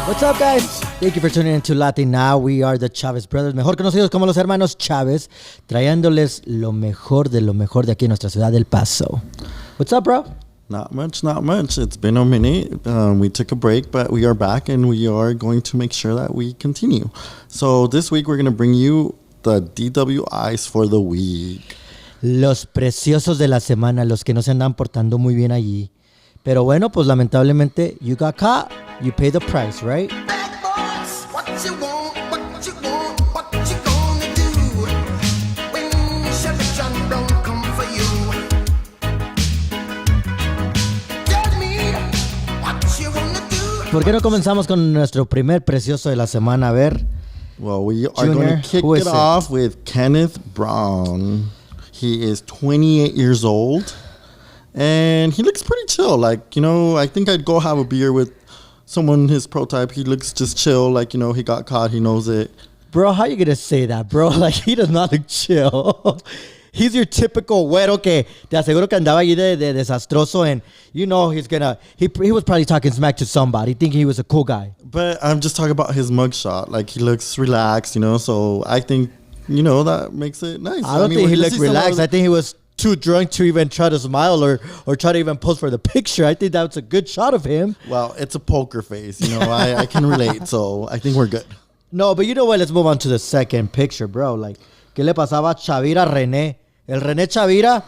What's up, guys? Thank you for tuning in to LATINOW. We are the Chavez Brothers, mejor conocidos como los hermanos Chavez, trayéndoles lo mejor de aquí en nuestra ciudad del Paso. What's up, bro? Not much. It's been a minute. We took a break, but we are back, and we are going to make sure that we continue. So this week, we're going to bring you the DWIs for the week. Los preciosos de la semana, los que no se andan portando muy bien allí. Pero bueno, pues lamentablemente, you got caught, you pay the price, right? ¿Por qué no comenzamos con nuestro primer precioso de la semana? A ver. Well, we are going to kick it off with Kenneth Brown. He is 28 years old, and he looks pretty chill. Like, you know, I think I'd go have a beer with someone his pro type. He looks just chill. Like, you know, he got caught. He knows it. Bro, how you going to say that, bro? Like, he does not look chill. He's your typical güero que te aseguro que andaba allí de desastroso, and you know he's gonna. He was probably talking smack to somebody, thinking he was a cool guy. But I'm just talking about his mugshot. Like, he looks relaxed, you know. So I think, you know, that makes it nice. I don't think he looked relaxed. I think he was too drunk to even try to smile or try to even pose for the picture. I think that's a good shot of him. Well, it's a poker face, you know. I can relate, so I think we're good. No, but you know what? Let's move on to the second picture, bro. Like, ¿qué le pasaba a Chavira René? El René Chavira,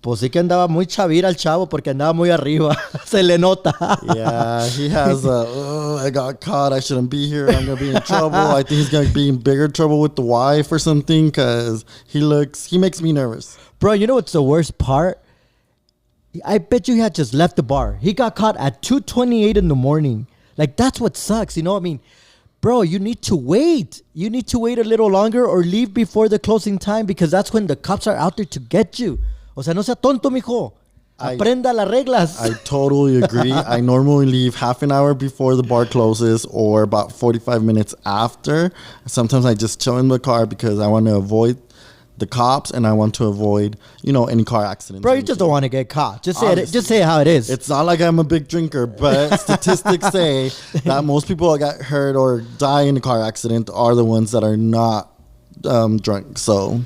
pues sí que andaba muy Chavira el chavo porque andaba muy arriba. Se le nota. Yeah, he has I got caught. I shouldn't be here. I'm going to be in trouble. I think he's going to be in bigger trouble with the wife or something because he makes me nervous. Bro, you know what's the worst part? I bet you he had just left the bar. He got caught at 2:28 in the morning. Like, that's what sucks, you know? I mean, bro, you need to wait. You need to wait a little longer or leave before the closing time because that's when the cops are out there to get you. O sea, no sea tonto, mijo. Aprenda las reglas. I totally agree. I normally leave half an hour before the bar closes or about 45 minutes after. Sometimes I just chill in the car because I want to avoid the cops and I want to avoid, you know, any car accidents. Bro, you just don't want to get caught. Just say it. Just say how it is. It's not like I'm a big drinker, but statistics say that most people that get hurt or die in a car accident are the ones that are not drunk. So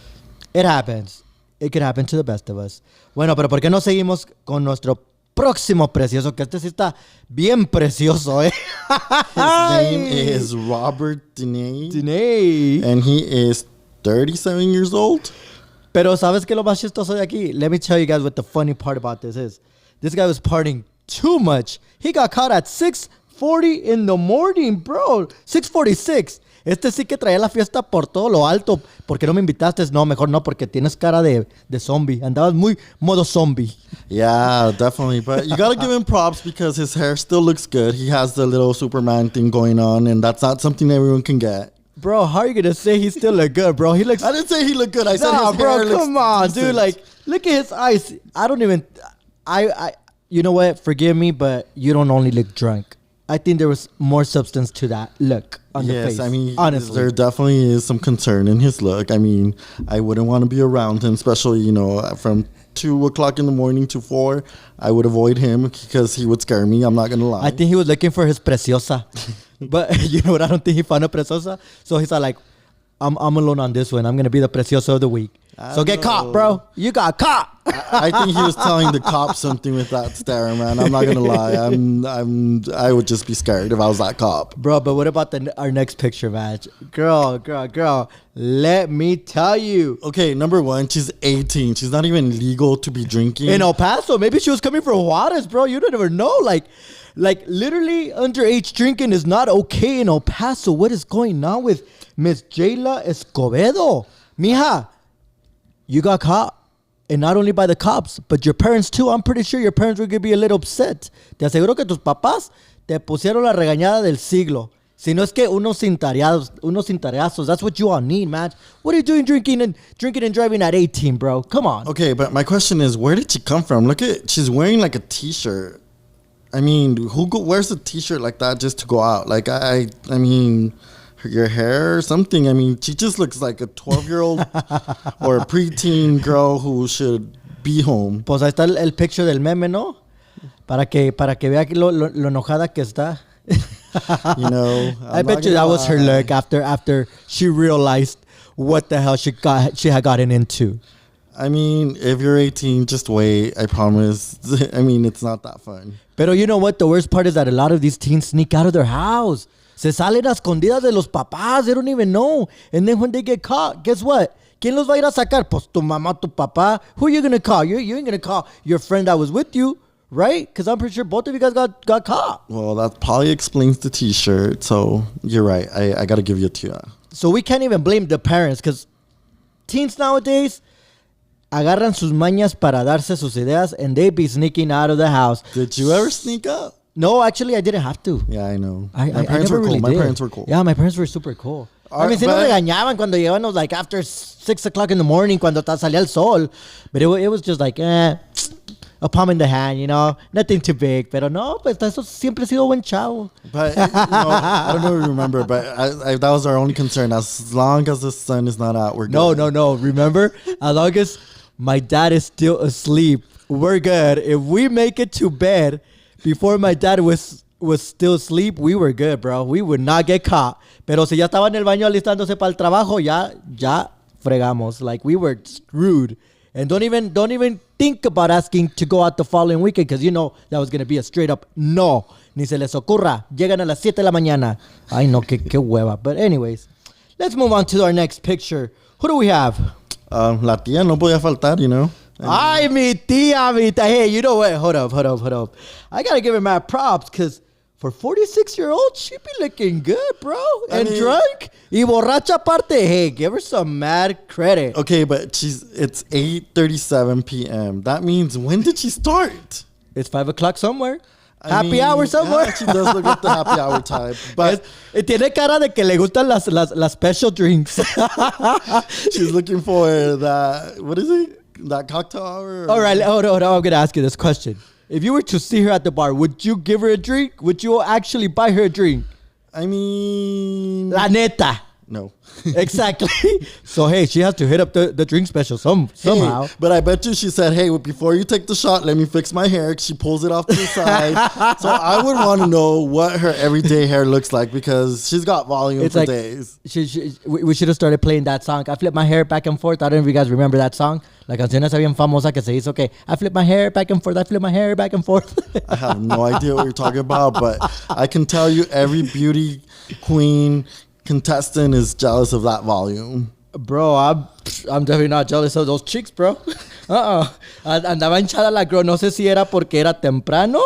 it happens. It could happen to the best of us. Bueno, pero ¿por qué no seguimos con nuestro próximo precioso? Que este sí está bien precioso, eh. His name is Robert Diney. And he is 37 years old. Pero ¿sabes qué lo más chistoso de aquí? Let me tell you guys what the funny part about this is. This guy was partying too much. He got caught at 6:40 in the morning, bro. 6:46. Este sí que traía la fiesta por todo lo alto. ¿Por qué no me invitaste? No, mejor no, porque tienes cara de zombie. Andabas muy modo zombie. Yeah, definitely. But you got to give him props because his hair still looks good. He has the little Superman thing going on, and that's not something everyone can get. Bro, how are you going to say he still look good, bro? He looks... I didn't say he looked good. I said his bro, hair looks come on, decent. dude. Like, look at his eyes. I don't even... I you know what? Forgive me, but you don't only look drunk. I think there was more substance to that look on the face. Yes, I mean, honestly. There definitely is some concern in his look. I mean, I wouldn't want to be around him, especially, you know, from 2 o'clock in the morning to 4. I would avoid him because he would scare me. I'm not going to lie. I think he was looking for his preciosa. But you know what? I don't think he found a preciosa. So he's like, I'm alone on this one. I'm going to be the preciosa of the week. So get caught, bro. You got caught. I think he was telling the cops something with that stare, man. I'm not gonna lie. I would just be scared if I was that cop, bro. But what about our next picture, Vaj? Girl. Let me tell you. Okay, number one, she's 18. She's not even legal to be drinking in El Paso. Maybe she was coming from Juarez, bro. You don't ever know. Like literally, underage drinking is not okay in El Paso. What is going on with Miss Jayla Escobedo, mija? You got caught, and not only by the cops, but your parents too. I'm pretty sure your parents were going to be a little upset. Te aseguro que tus papás te pusieron la regañada del siglo. Si no es que unos cintareazos. That's what you all need, man. What are you doing drinking and driving at 18, bro? Come on. Okay, but my question is, where did she come from? Look at, she's wearing like a t-shirt. I mean, who wears a t-shirt like that just to go out? Like, I mean... your hair or something. I mean, she just looks like a 12-year-old or a preteen girl who should be home. Pues ahí está el picture del meme, ¿no? Para que vea lo enojada que está. You know, I bet you that was her look after she realized what the hell she had gotten into. I mean, if you're 18, just wait. I promise. I mean, it's not that fun. Pero you know what? The worst part is that a lot of these teens sneak out of their house. Se salen a escondidas de los papás. They don't even know. And then when they get caught, guess what? ¿Quién los va a ir a sacar? Pues tu mamá, tu papá. Who are you going to call? You ain't going to call your friend that was with you, right? Because I'm pretty sure both of you guys got caught. Well, that probably explains the T-shirt. So you're right. I got to give you to you. So we can't even blame the parents because teens nowadays agarran sus mañas para darse sus ideas and they be sneaking out of the house. Did you ever sneak out? No, actually, I didn't have to. Yeah, I know. My parents were cool. My parents were cool. Yeah, my parents were super cool. I mean, si nos regañaban cuando llegábamos like after 6 o'clock in the morning cuando salía el sol. But it was just like, a palm in the hand, you know, nothing too big. Pero no, pues eso siempre ha sido buen chavo. But, I don't know if you remember, but that was our only concern. As long as the sun is not out, we're good. No. Remember, as long as my dad is still asleep, we're good. If we make it to bed before my dad was still asleep, we were good, bro. We would not get caught. Pero si ya estaba en el baño alistándose para el trabajo, ya fregamos. Like, we were screwed. And don't even think about asking to go out the following weekend because you know that was going to be a straight up no. Ni se les ocurra. Llegan a las 7 de la mañana. Ay, no, qué hueva. But anyways, let's move on to our next picture. Who do we have? La tía no podía faltar, you know. Ay, mi tía. Hey, you know what? Hold up. I got to give her mad props because for 46-year-old, she be looking good, bro. And drunk. Y borracha aparte. Hey, give her some mad credit. Okay, but it's 8:37 p.m. That means, when did she start? It's 5 o'clock somewhere. Happy hour somewhere. Yeah, she does look like the happy hour type. But tiene cara de que le gustan las special drinks. She's looking for that, what is it? That cocktail hour? All right, hold on. I'm going to ask you this question. If you were to see her at the bar, would you give her a drink? Would you actually buy her a drink? I mean... La neta. No. Exactly. So, hey, she has to hit up the drink special somehow. Hey, but I bet you she said, hey, before you take the shot, let me fix my hair. She pulls it off to the side. So I would want to know what her everyday hair looks like because she's got volume for days. We should have started playing that song. I flip my hair back and forth. I don't know if you guys remember that song. La canción esa bien famosa que se hizo que I flip my hair back and forth. I flip my hair back and forth. I have no idea what you're talking about, but I can tell you every beauty queen contestant is jealous of that volume. Bro, I'm definitely not jealous of those chicks, bro. Andaba hinchada la girl. No sé si era porque era temprano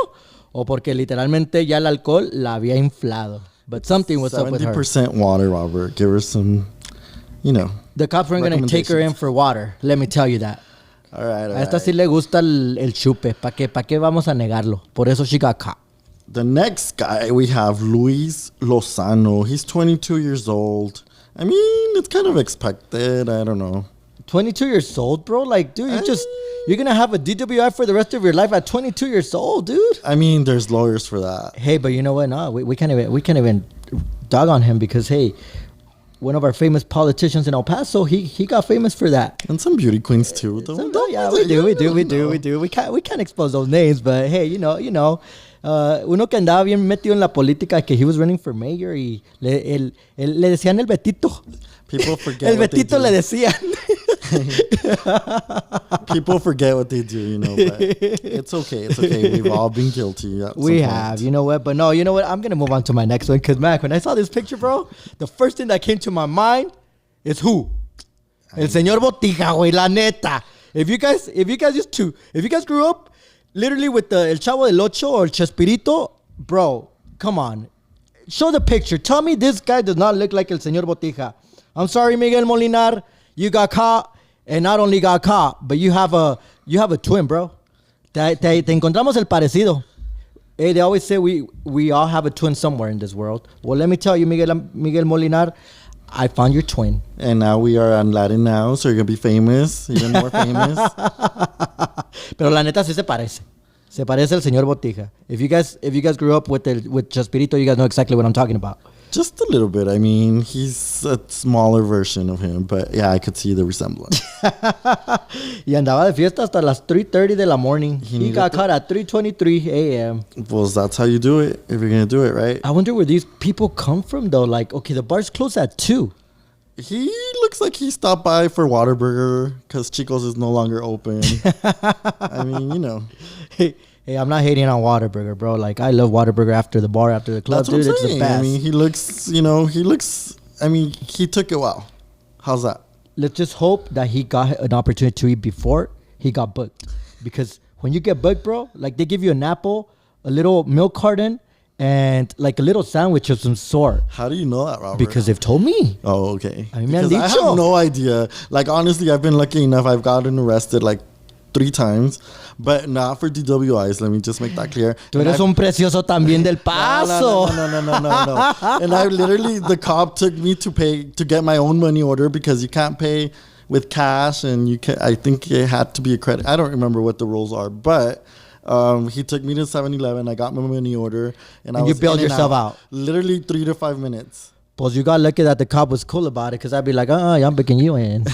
o porque literalmente ya el alcohol la había inflado. But something was up with her. 70% water, Robert. Give her some, you know. The cops weren't going to take her in for water. Let me tell you that. All right. A esta sí le gusta el chupe. ¿Para qué vamos a negarlo? Por eso she got caught. The next guy we have Luis Lozano. He's 22 years old. I mean, it's kind of expected. I don't know. 22 years old, bro? Like, dude, you're going to have a DWI for the rest of your life at 22 years old, dude? I mean, there's lawyers for that. Hey, but you know what? No, we can't even dog on him because, hey, one of our famous politicians in El Paso, he got famous for that. And some beauty queens too. Yeah, we do. We can't expose those names, but hey, you know. Uno que andaba bien metido en la política, que he was running for mayor y le decían el Betito. People forget el Betito le decían. People forget what they do, you know, but it's okay. We've all been guilty. We have, you know what? But no, you know what? I'm going to move on to my next one because, Mac, when I saw this picture, bro, the first thing that came to my mind is who? El señor Botija, güey, la neta. If you guys grew up literally with El Chavo del Ocho or El Chespirito, bro, come on. Show the picture. Tell me this guy does not look like El Señor Botija. I'm sorry, Miguel Molinar. You got caught, and not only got caught, but you have a twin, bro. Te encontramos el parecido. Hey, they always say we all have a twin somewhere in this world. Well, let me tell you, Miguel Molinar, I found your twin. And now we are on LATINOW, so you're going to be famous, even more famous. Pero la neta sí se parece. Se parece al señor Botija. If you guys grew up with Chespirito, you guys know exactly what I'm talking about. Just a little bit. I mean, he's a smaller version of him, but yeah, I could see the resemblance. Y andaba de fiesta hasta las 3:30 de la morning. He got caught at 3:23 a.m. Well, that's how you do it if you're gonna do it, right? I wonder where these people come from, though. Like, okay, the bar's closed at 2. He looks like he stopped by for Whataburger because Chico's is no longer open. I mean, you know. Hey, I'm not hating on Whataburger, bro. Like, I love Whataburger after the bar, after the club, That's what dude. I'm It's the saying. best. I mean, he looks, I mean, he took it well. How's that? Let's just hope that he got an opportunity to eat before he got booked. Because when you get booked, bro, like, they give you an apple, a little milk carton, and like a little sandwich of some sort. How do you know that, Robert? Because they've told me. Oh, okay. A mí me han Because I dicho. have no idea. Like, honestly, I've been lucky enough. I've gotten arrested like 3 times, but not for DWIs. Let me just make that clear. Tú eres un precioso también del Paso. No. And I literally, the cop took me to get my own money order because you can't pay with cash, and I think it had to be a credit. I don't remember what the rules are, but he took me to 7-Eleven. I got my money order, and you bailed yourself out. Literally 3 to 5 minutes. Pues you got lucky that the cop was cool about it, because I'd be like, I'm picking you in.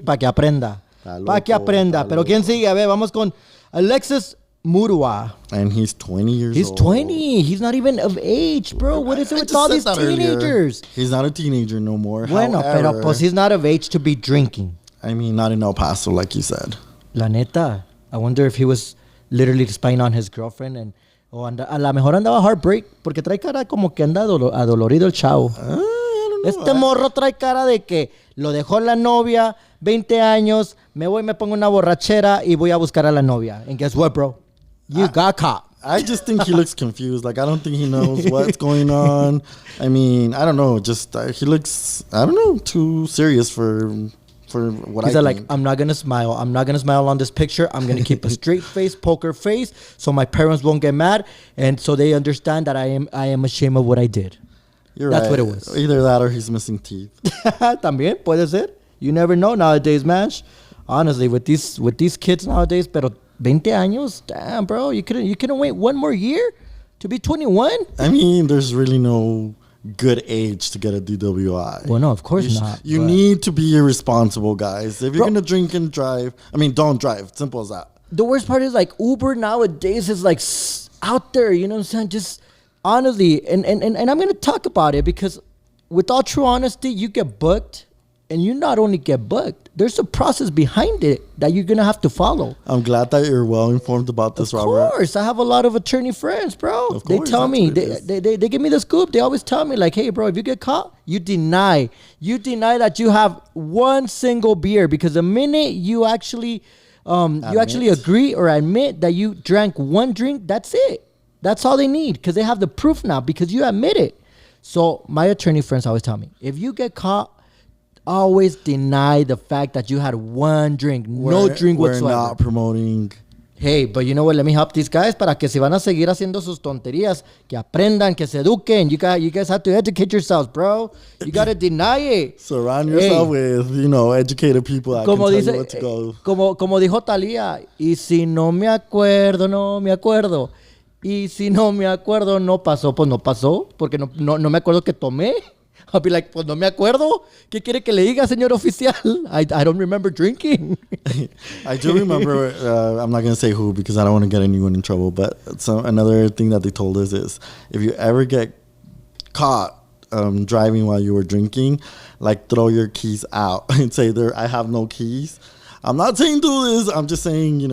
Pa' que aprenda. Pa' que aprenda. Pero ¿quién sigue? A ver, vamos con Alexis Murua. And he's 20 years old. He's 20. He's not even of age, bro. What is it with all these teenagers? He's not a teenager no more. Bueno, However, pero pues he's not of age to be drinking. I mean, not in El Paso, like you said. La neta. I wonder if he was literally spying on his girlfriend, and a la mejor andaba heartbreak, porque trae cara como que anda adolorido el chavo. I don't know. Este morro trae cara de que lo dejó la novia, 20 años, me pongo una borrachera y voy a buscar a la novia. And guess what, bro? You got caught. I just think he looks confused. Like, I don't think he knows what's going on. I mean, I don't know. Just he looks, I don't know, too serious for what He's I like, think. I'm not going to smile. I'm not going to smile on this picture. I'm going to keep a straight face, poker face, so my parents won't get mad, and so they understand that I am ashamed of what I did. You're That's right. what it was. Either that or he's missing teeth. También puede ser. You never know nowadays, man. Honestly, with these kids nowadays, pero 20 años, damn, bro, you couldn't wait one more year to be 21. I mean, there's really no good age to get a DWI. Well, no, of course not. You but- need to be irresponsible, guys. If you're Bro. gonna drink and drive, I mean, don't drive. Simple as that. The worst part is, like, Uber nowadays is like out there. You know what I'm saying? Just honestly, and I'm gonna talk about it because, with all true honesty, you get booked. And you not only get booked, there's a process behind it that you're going to have to follow. I'm glad that you're well informed about this, Of Robert. course. I have a lot of attorney friends, bro. Of They course, tell that's me, what it they give me the scoop. They always tell me, like, hey, bro, if you get caught, you deny. You deny that you have one single beer, because the minute you actually agree or admit that you drank one drink, that's it. That's all they need, because they have the proof now, because you admit it. So my attorney friends always tell me, if you get caught, always deny the fact that you had one drink, no drink whatsoever. We're not promoting. Hey, but you know what? Let me help these guys para que si van a seguir haciendo sus tonterías, que aprendan, que se eduquen. You guys have to educate yourselves, bro. You got to deny it. Surround yourself with, educated people that Como can tell dice, you what to go. como dijo Talía, y si no me acuerdo, no me acuerdo. Y si no me acuerdo, no pasó, pues no pasó, porque no me acuerdo que tomé. I'll be like, pues no me acuerdo. ¿Qué quiere que le diga, señor oficial? I don't remember drinking. I do remember, I'm not going to say who because I don't want to get anyone in trouble, but another thing that they told us is if you ever get caught driving while you were drinking, like throw your keys out and say, I have no keys. I'm not saying do this. I'm just saying,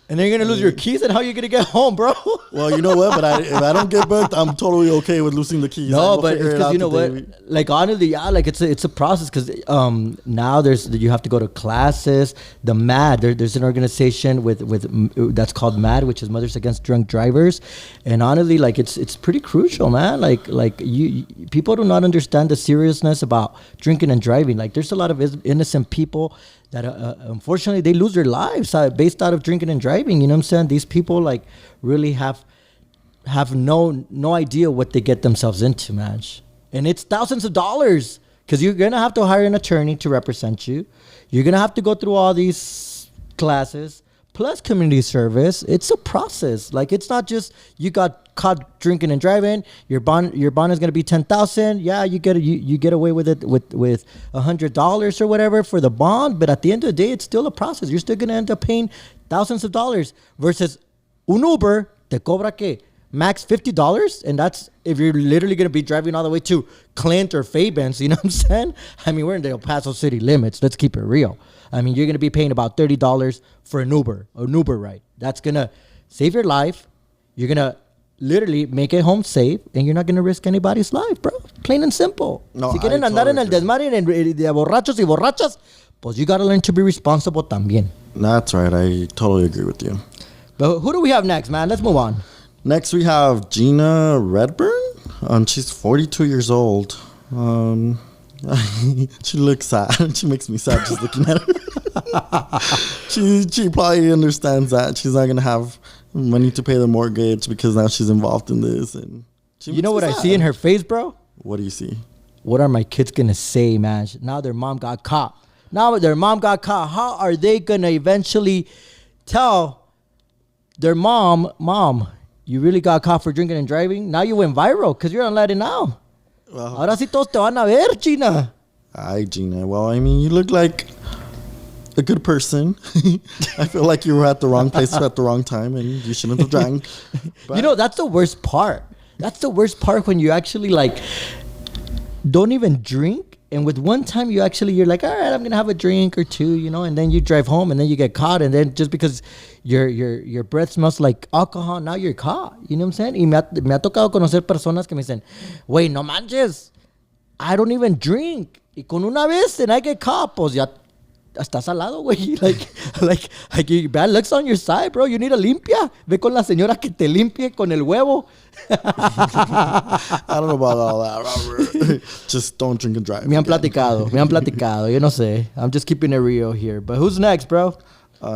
And then you're going to lose your keys, and how are you going to get home, bro? Well, you know what? But if I don't get booked, I'm totally okay with losing the keys. No, We'll but it's figure it because out you know what? today. Like, honestly, yeah, like it's a process, because now you have to go to classes. The MAD, there's an organization with that's called MAD, which is Mothers Against Drunk Drivers, and honestly, like it's pretty crucial, man. Like you people do not understand the seriousness about drinking and driving. Like, there's a lot of innocent people that unfortunately they lose their lives based out of drinking and driving. You know what I'm saying? These people like really have no idea what they get themselves into, man. And it's thousands of dollars, because you're gonna have to hire an attorney to represent you. You're gonna have to go through all these classes plus community service. It's a process. Like, it's not just you got caught drinking and driving, your bond is going to be $10,000. Yeah, you get away with it with $100 or whatever for the bond, but at the end of the day, it's still a process. You're still going to end up paying thousands of dollars versus un Uber te cobra que max $50, and that's if you're literally going to be driving all the way to Clint or Fabens. You know what I'm saying? I mean, we're in the El Paso city limits. Let's keep it real. I mean, you're going to be paying about $30 for an Uber ride. That's going to save your life. You're going to literally make it home safe, and you're not going to risk anybody's life, bro. Plain and simple. No, si quieren andar en el desmadre de borrachos y borrachas, pues you got to learn to be responsible también. That's right. I totally agree with you. But who do we have next, man? Let's move on. Next, we have Gina Redburn. She's 42 years old. She looks sad. She makes me sad just looking at her. She probably understands that she's not gonna have money to pay the mortgage because now she's involved in this. And you know what I see in her face, bro? What do you see? What are my kids gonna say, man? Now their mom got caught. How are they gonna eventually tell their mom, you really got caught for drinking and driving? Now you went viral because you're on LATINOW. Well, ahora sí todos te van a ver, Gina. Hi, Gina. Well, I mean, you look like a good person. I feel like you were at the wrong place at the wrong time, and you shouldn't have drank. You know, that's the worst part. That's the worst part when you actually, like, don't even drink. And with one time, you're like, all right, I'm going to have a drink or two, you know, and then you drive home and then you get caught. And then just because your breath smells like alcohol, now you're caught. You know what I'm saying? Y me ha tocado conocer personas que me dicen, wait, no manches, I don't even drink. Y con una vez and I get caught, pues ya estás al lado, güey. Like bad luck's on your side, bro. You need a limpia. Ve con la señora que te limpie con el huevo. I don't know about all that, Robert. Just don't drink and drive. Me han platicado. Yo no sé. I'm just keeping it real here. But who's next, bro?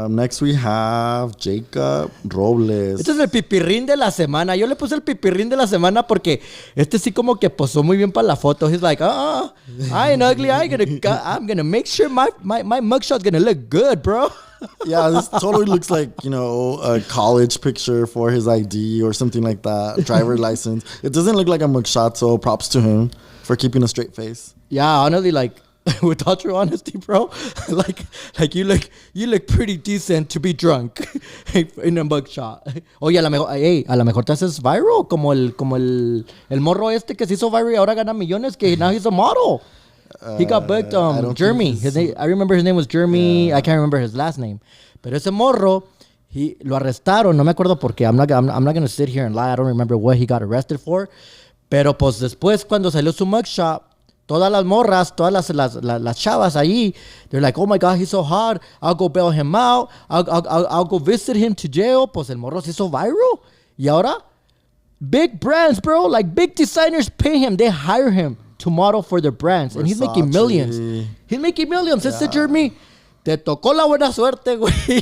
Next we have Jacob Robles. Este es el pipirrín de la semana. Yo le puse el pipirrín de la semana porque este sí como que posó muy bien para la foto. He's like, I ain't ugly. I'm gonna make sure my mugshot's gonna look good, bro. Yeah, this totally looks like, you know, a college picture for his ID or something like that. Driver license. It doesn't look like a mugshot, so props to him for keeping a straight face. Yeah, honestly, like, with all true honesty, bro, like you look pretty decent to be drunk in a mugshot. Oye, a lo mejor te haces viral como el morro este que se hizo viral y ahora gana millones, que now he's a model. He got booked, Jeremy. I remember his name was Jeremy. Yeah. I can't remember his last name. Pero ese morro, lo arrestaron. No me acuerdo por qué. I'm not going to sit here and lie. I don't remember what he got arrested for. Pero pues después cuando salió su mugshot, todas las morras, todas las chavas ahí, they're like, oh my God, he's so hot. I'll go bail him out. I'll go visit him to jail. Pues el morro se hizo viral. Y ahora, big brands, bro, like big designers pay him. They hire him to model for their brands. And he's making millions. He's making millions. Yeah. Ese Jeremy, te tocó la buena suerte, güey.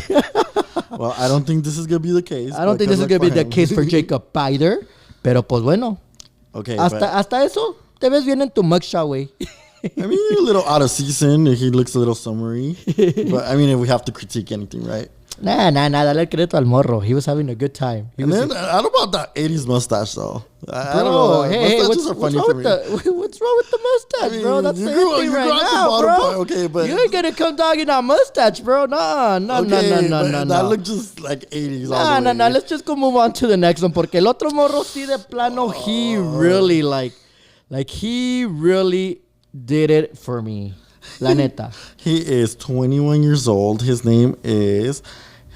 Well, I don't think this is going to be the case. I don't think this is going to be the case for Jacob either. Pero pues bueno. Okay. Hasta eso, te ves bien en tu mugshot, güey. I mean, you're a little out of season. He looks a little summery. But I mean, if we have to critique anything, right? Nah, dale el crédito al morro. He was having a good time. I don't know about that 80s mustache, though. I don't know. Hey, what's wrong with the mustache, I mean, bro? That's the thing right now, bro. Okay, but you ain't gonna come dogging that mustache, bro. No. That looked just like 80s. No. Let's just go move on to the next one. Porque el otro morro, sí, de plano, he really, he really did it for me. La neta. He is 21 years old. His name is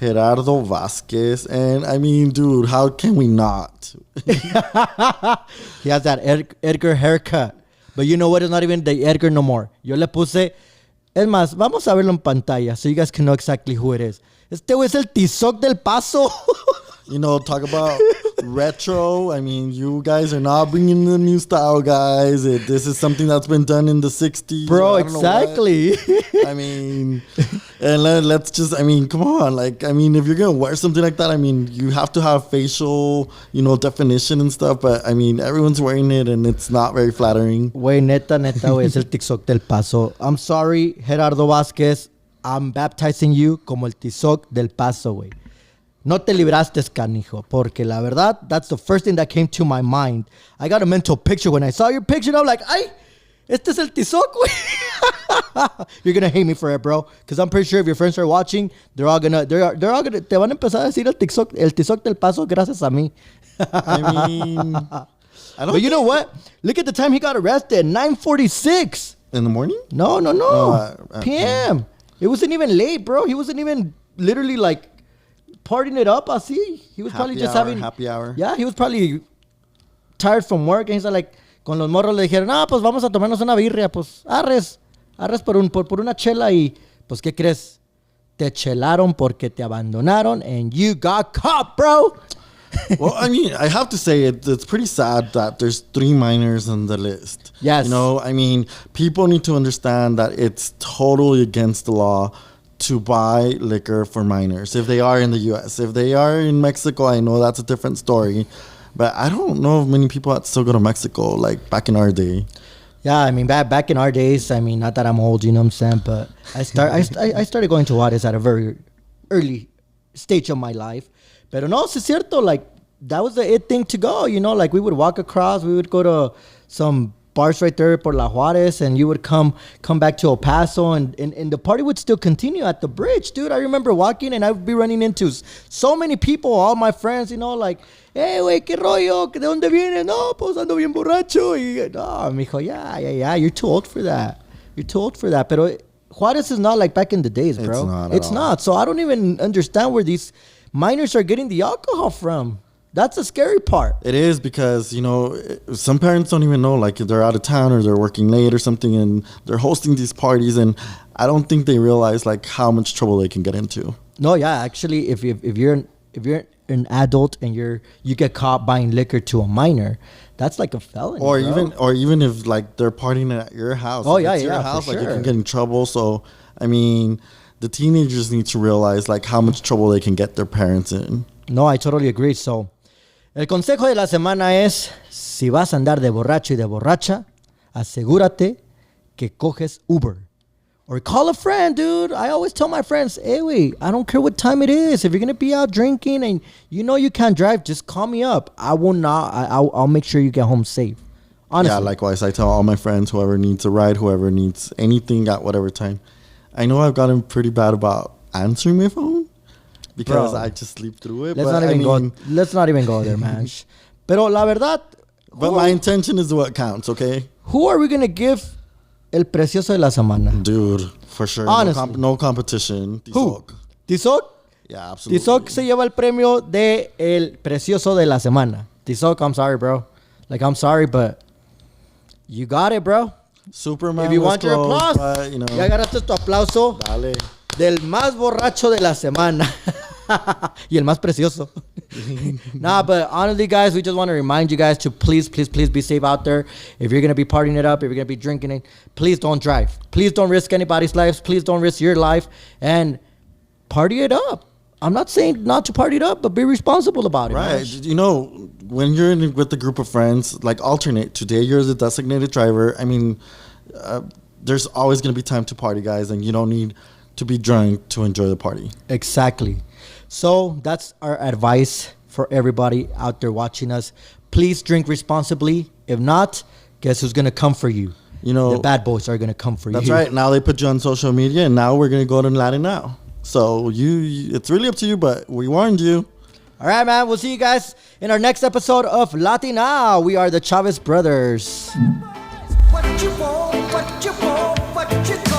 Gerardo Vasquez. And I mean, dude, how can we not? He has that Edgar haircut. But you know what? It's not even the Edgar no more. Yo le puse... Es más, vamos a verlo en pantalla so you guys can know exactly who it is. Este güey es el Tizoc del Paso. You know, talk about retro. I mean, you guys are not bringing the new style, guys. This is something that's been done in the 60s. Bro, exactly. I mean, and let's just, I mean, come on. Like, I mean, if you're going to wear something like that, I mean, you have to have facial, you know, definition and stuff. But, I mean, everyone's wearing it and it's not very flattering. Güey, neta, güey, es el Tizoc del Paso. I'm sorry, Gerardo Vasquez. I'm baptizing you como el Tizoc del Paso, güey. No te libraste, canijo. Porque la verdad, that's the first thing that came to my mind. I got a mental picture when I saw your picture. And I'm like, ay, este es el tizoc, güey. You're going to hate me for it, bro. Because I'm pretty sure if your friends are watching, they're all gonna, te van a empezar a decir el tizoc del paso gracias a mí. I mean, I don't. But you know what? Look at the time he got arrested. 9:46. In the morning? No. At PM. It wasn't even late, bro. He wasn't even literally like partying it up, así. He was probably just having happy hour. Yeah, he was probably tired from work, and he's like, con los morros le dijeron, pues vamos a tomarnos una birria, pues arres por una chela, y pues ¿qué crees? Te chelaron porque te abandonaron and you got caught, bro. Well, I mean, I have to say it's pretty sad that there's 3 minors on the list. Yes. You know, I mean, people need to understand that it's totally against the law to buy liquor for minors if they are in the U.S. If they are in Mexico, I know that's a different story. But I don't know of many people that still go to Mexico, like back in our day. Yeah, I mean, back in our days, I mean, not that I'm old, you know what I'm saying, but I started going to Juarez at a very early stage of my life. Pero no, es cierto, like, that was the it thing to go, you know, like, we would walk across, we would go to some bars right there por La Juarez, and you would come back to El Paso, and the party would still continue at the bridge, dude. I remember walking, and I would be running into so many people, all my friends, you know, like, hey, güey, qué rollo, ¿de dónde vienes? No, pues ando bien borracho. Y, no, mijo, yeah, you're too old for that. Pero Juarez is not like back in the days, bro. It's not. So I don't even understand where these minors are getting the alcohol from. That's the scary part. It is because, you know, some parents don't even know, like, if they're out of town or they're working late or something, and they're hosting these parties, and I don't think they realize, like, how much trouble they can get into. No, yeah, actually, if you're an adult and you get caught buying liquor to a minor, that's like a felony. Or even if, like, they're partying at your house. Oh, if yeah, it's your yeah, house, for like, you sure. can get in trouble. So, I mean, the teenagers need to realize, like, how much trouble they can get their parents in. No, I totally agree. So, el consejo de la semana es, si vas a andar de borracho y de borracha, asegúrate que coges Uber. Or call a friend, dude. I always tell my friends, hey, wait, I don't care what time it is. If you're going to be out drinking and you know you can't drive, just call me up. I'll make sure you get home safe. Honestly. Yeah, likewise. I tell all my friends, whoever needs a ride, whoever needs anything at whatever time. I know I've gotten pretty bad about answering my phone because I just sleep through it. Let's not even go there, man. Pero la verdad. But my intention is what counts, okay? Who are we going to give el precioso de la semana? Dude, for sure. Honestly. No competition. Who? Tizoc? Yeah, absolutely. Tizoc se lleva el premio de el precioso de la semana. Tizoc, I'm sorry, bro. Like, I'm sorry, but you got it, bro. Superman. If you want your close, applause, but, you know, ya agarraste tu aplauso. Dale. Del más borracho de la semana. Y el más precioso. Nah, but honestly, guys, we just want to remind you guys to please be safe out there. If you're going to be partying it up, if you're going to be drinking it, please don't drive. Please don't risk anybody's lives. Please don't risk your life. And party it up. I'm not saying not to party it up, but be responsible about it. Right. Man. You know, when you're with a group of friends, like alternate. Today you're the designated driver. I mean, there's always going to be time to party, guys, and you don't need to be drunk to enjoy the party. Exactly. So that's our advice for everybody out there watching us. Please drink responsibly. If not, guess who's going to come for you? You know, the bad boys are going to come for you. That's right. Now they put you on social media, and now we're going to go to LATINOW. So it's really up to you, but we warned you. All right, man. We'll see you guys in our next episode of LATINOW. We are the Chavez Brothers. What you want, what you want, what you